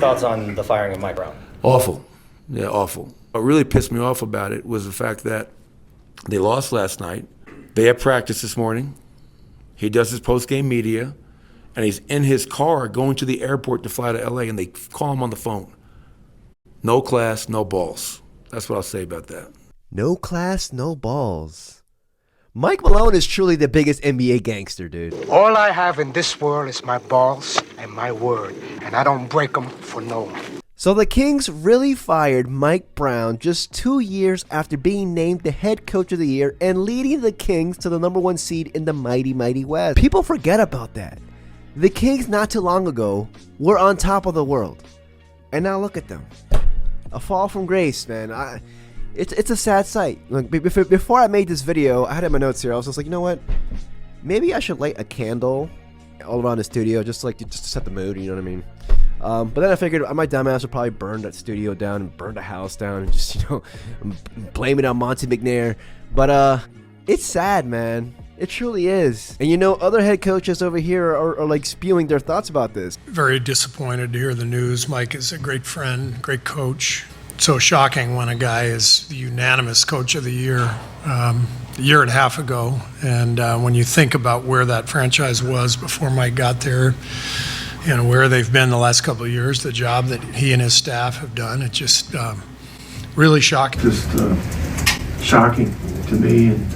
Thoughts on the firing of Mike Brown? Awful. Yeah, awful. What really pissed me off about it was the fact that they lost last night. They had practice this morning. He does his post-game media, and he's in his car going to the airport to fly to LA, and they call him on the phone. No class, no balls. That's what I'll say about that. No class, no balls. Mike Malone is truly the biggest NBA gangster, dude. All I have in this world is my balls and my word, and I don't break them for no one. So the Kings really fired Mike Brown just 2 years after being named the head coach of the year and leading the Kings to the #1 seed in the mighty, mighty West. People forget about that. The Kings not too long ago were on top of the world. And now look at them. A fall from grace, man. It's a sad sight. Like, before I made this video, I had it in my notes here. I was just like, you know what? Maybe I should light a candle all around the studio just to set the mood, you know what I mean? But then I figured my dumbass would probably burn that studio down and burn the house down and just, blame it on Monte McNair. But it's sad, man. It truly is. And other head coaches over here are like spewing their thoughts about this. Very disappointed to hear the news. Mike is a great friend, great coach. So shocking when a guy is the unanimous coach of the year a year and a half ago. And when you think about where that franchise was before Mike got there, where they've been the last couple of years, the job that he and his staff have done, it's just really shocking. Just shocking to me, and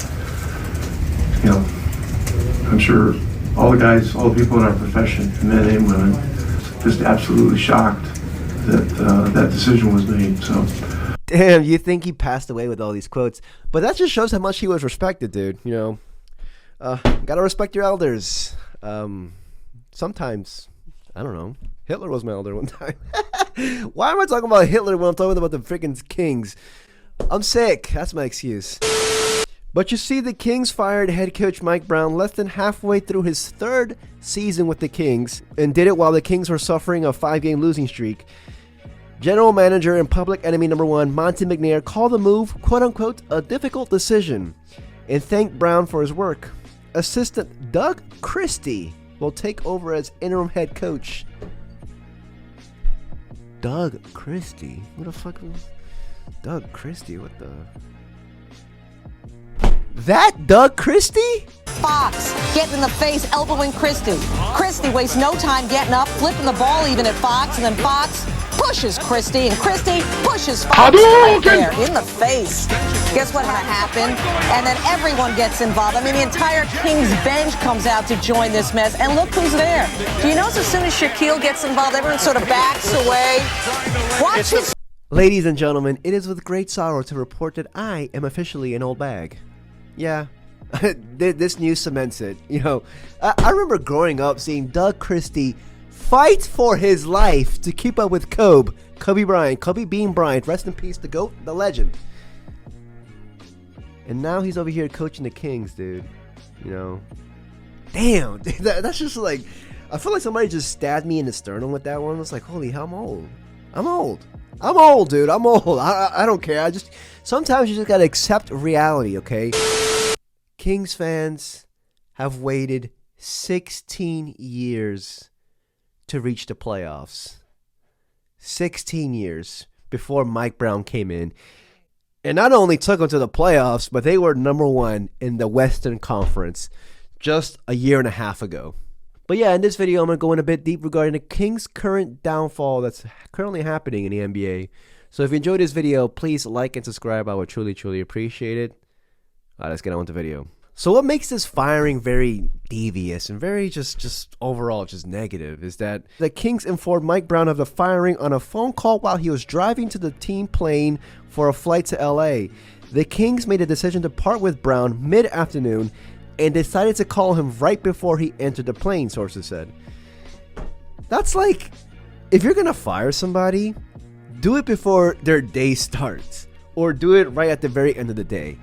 I'm sure all the guys, all the people in our profession, men and women, just absolutely shocked that that decision was made. So, damn, you think he passed away with all these quotes, but that just shows how much he was respected, dude. Gotta respect your elders. Sometimes. I don't know. Hitler was my elder one time. Why am I talking about Hitler when I'm talking about the freaking Kings? I'm sick. That's my excuse. But you see, the Kings fired head coach Mike Brown less than halfway through his 3rd season with the Kings, and did it while the Kings were suffering a 5-game losing streak. General manager and public enemy #1, Monte McNair, called the move, quote-unquote, a difficult decision, and thanked Brown for his work. Assistant Doug Christie will take over as interim head coach. Doug Christie? What the fuck was Doug Christie? What the? That Doug Christie? Fox getting in the face, elbowing Christie. Christie wastes no time getting up, flipping the ball even at Fox, and then Fox pushes Christie, and Christie pushes Fox right there in the face. Guess what's going to happen? And then everyone gets involved. I mean, the entire Kings bench comes out to join this mess, and look who's there. Do you notice as soon as Shaquille gets involved, everyone sort of backs away? Watch this. Ladies and gentlemen, it is with great sorrow to report that I am officially an old bag. Yeah, this news cements it. I remember growing up seeing Doug Christie fight for his life to keep up with Kobe Bryant, Kobe Bean Bryant, rest in peace, the GOAT, the legend. And now he's over here coaching the Kings, dude. Damn, that's just like, I feel like somebody just stabbed me in the sternum with that one. It's like, holy hell, I'm old, dude. I'm old. I don't care. Sometimes you just gotta accept reality, okay? Kings fans have waited 16 years to reach the playoffs. 16 years before Mike Brown came in. And not only took them to the playoffs, but they were #1 in the Western Conference just a year and a half ago. But yeah, in this video, I'm going to go in a bit deep regarding the Kings' current downfall that's currently happening in the NBA. So if you enjoyed this video, please like and subscribe. I would truly, truly appreciate it. All right, let's get on with the video. So what makes this firing very devious and very just overall just negative is that the Kings informed Mike Brown of the firing on a phone call while he was driving to the team plane for a flight to LA. The Kings made a decision to part with Brown mid-afternoon and decided to call him right before he entered the plane, sources said. That's like, if you're gonna fire somebody, do it before their day starts, or do it right at the very end of the day.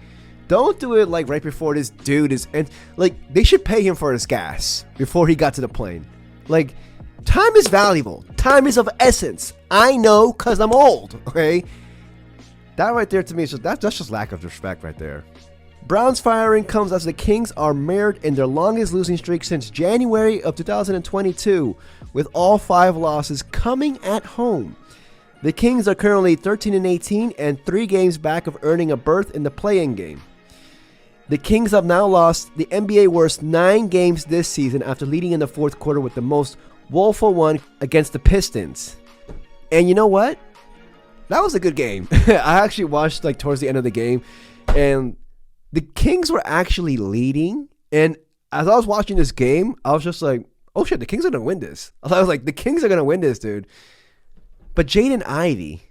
Don't do it like right before this dude is, and like, they should pay him for his gas before he got to the plane. Like, time is valuable. Time is of essence. I know, cause I'm old, okay? That right there to me is just, that's just lack of respect right there. Brown's firing comes as the Kings are mired in their longest losing streak since January of 2022, with all 5 losses coming at home. The Kings are currently 13-18 and 3 games back of earning a berth in the play-in game. The Kings have now lost the NBA worst 9 games this season after leading in the fourth quarter with the most woeful one against the Pistons. And you know what? That was a good game. I actually watched towards the end of the game, and the Kings were actually leading. And as I was watching this game, I was just like, oh shit, the Kings are going to win this. I was like, the Kings are going to win this, dude. But Jaden Ivey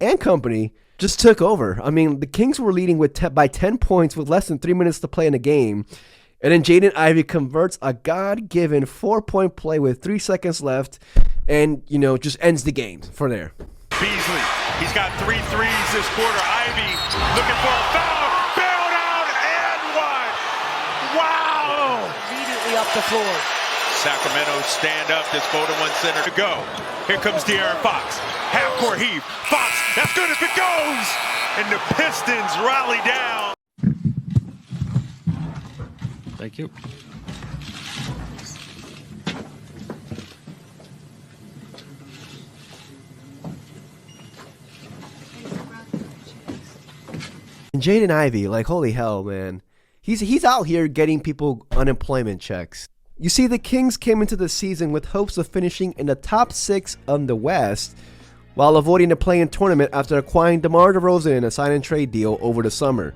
and company just took over. I mean, the Kings were leading by 10 points with less than 3 minutes to play in the game. And then Jaden Ivey converts a God-given 4-point play with 3 seconds left and, just ends the game for there. Beasley, he's got 3 threes this quarter. Ivey looking for a foul. Bailed out and one. Wow. Immediately up the floor. Sacramento stand up. This Golden One center to go. Here comes De'Aaron Fox. Half-court heave. Fox, that's good if it goes. And the Pistons rally down. Thank you. And Jaden Ivey, holy hell, man. He's out here getting people unemployment checks. You see, the Kings came into the season with hopes of finishing in the top 6 on the West while avoiding the play-in tournament after acquiring DeMar DeRozan in a sign-and-trade deal over the summer.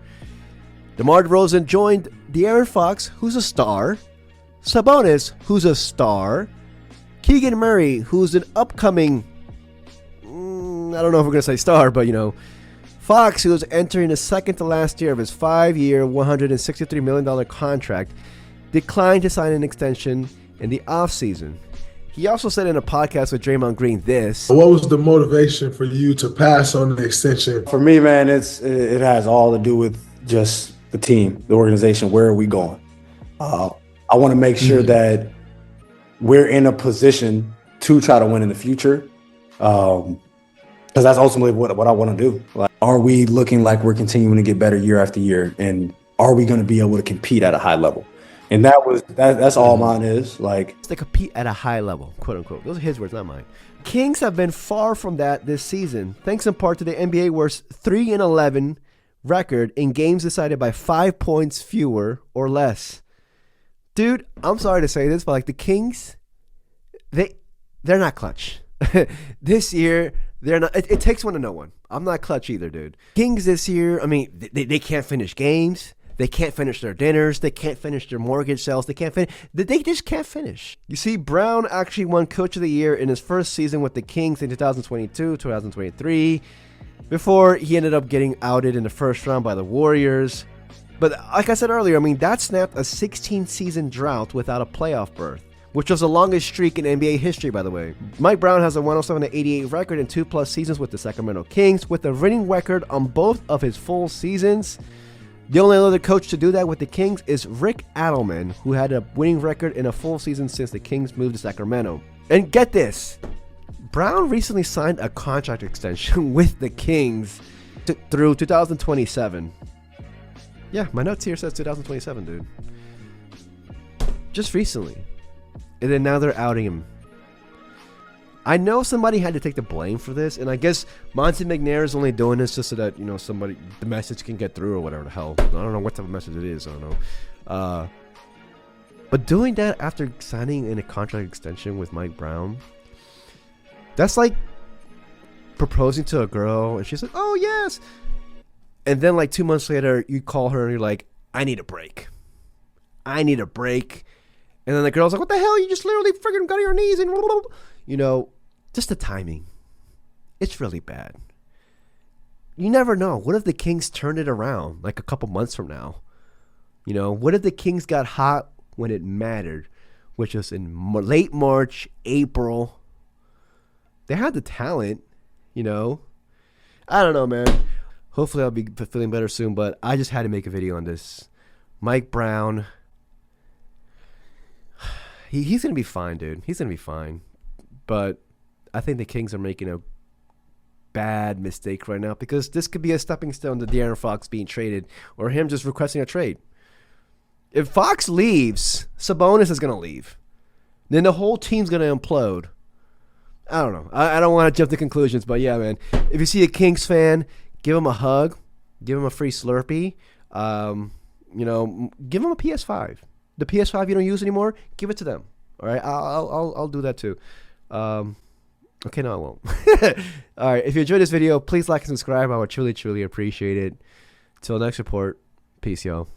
DeMar DeRozan joined De'Aaron Fox, who's a star, Sabonis, who's a star, Keegan Murray, who's an upcoming, I don't know if we're going to say star, but Fox, who is entering the second to last year of his 5-year, $163 million contract, declined to sign an extension in the offseason. He also said in a podcast with Draymond Green this. What was the motivation for you to pass on the extension? For me, man, it has all to do with just the team, the organization. Where are we going? I want to make sure that we're in a position to try to win in the future. Because that's ultimately what I want to do. Are we looking like we're continuing to get better year after year? And are we going to be able to compete at a high level? And that's all mine is. To compete at a high level, quote unquote. Those are his words, not mine. Kings have been far from that this season, thanks in part to the NBA worst 3-11 record in games decided by 5 points fewer or less. Dude, I'm sorry to say this, but the Kings, they're not clutch. This year, they're not. It takes one to know one. I'm not clutch either, dude. Kings this year, I mean, they can't finish games. They can't finish their dinners. They can't finish their mortgage sales. They can't finish. They just can't finish. You see, Brown actually won Coach of the Year in his first season with the Kings in 2022, 2023, before he ended up getting outed in the first round by the Warriors. But like I said earlier, I mean, that snapped a 16-season drought without a playoff berth, which was the longest streak in NBA history, by the way. Mike Brown has a 107-88 record in 2+ seasons with the Sacramento Kings, with a winning record on both of his full seasons. The only other coach to do that with the Kings is Rick Adelman, who had a winning record in a full season since the Kings moved to Sacramento. And get this, Brown recently signed a contract extension with the Kings through 2027. Yeah, my notes here says 2027, dude. Just recently. And then now they're outing him. I know somebody had to take the blame for this, and I guess Monty McNair is only doing this just so that, the message can get through or whatever the hell. I don't know what type of message it is. I don't know. But doing that after signing in a contract extension with Mike Brown, that's like proposing to a girl, and she's like, oh, yes. And then 2 months later, you call her and you're like, I need a break. I need a break. And then the girl's like, what the hell? You just literally freaking got on your knees and just the timing. It's really bad. You never know. What if the Kings turned it around a couple months from now? What if the Kings got hot when it mattered, which was in late March, April? They had the talent, I don't know, man. Hopefully I'll be feeling better soon, but I just had to make a video on this. Mike Brown. He's going to be fine, dude. He's going to be fine. But I think the Kings are making a bad mistake right now because this could be a stepping stone to De'Aaron Fox being traded or him just requesting a trade. If Fox leaves, Sabonis is going to leave. Then the whole team's going to implode. I don't know. I don't want to jump to conclusions, but yeah, man. If you see a Kings fan, give him a hug. Give him a free Slurpee. Give him a PS5. The PS5 you don't use anymore, give it to them. All right? I'll do that too. Okay, no, I won't. All right. If you enjoyed this video, please like and subscribe. I would truly, truly appreciate it. Till next report. Peace, y'all.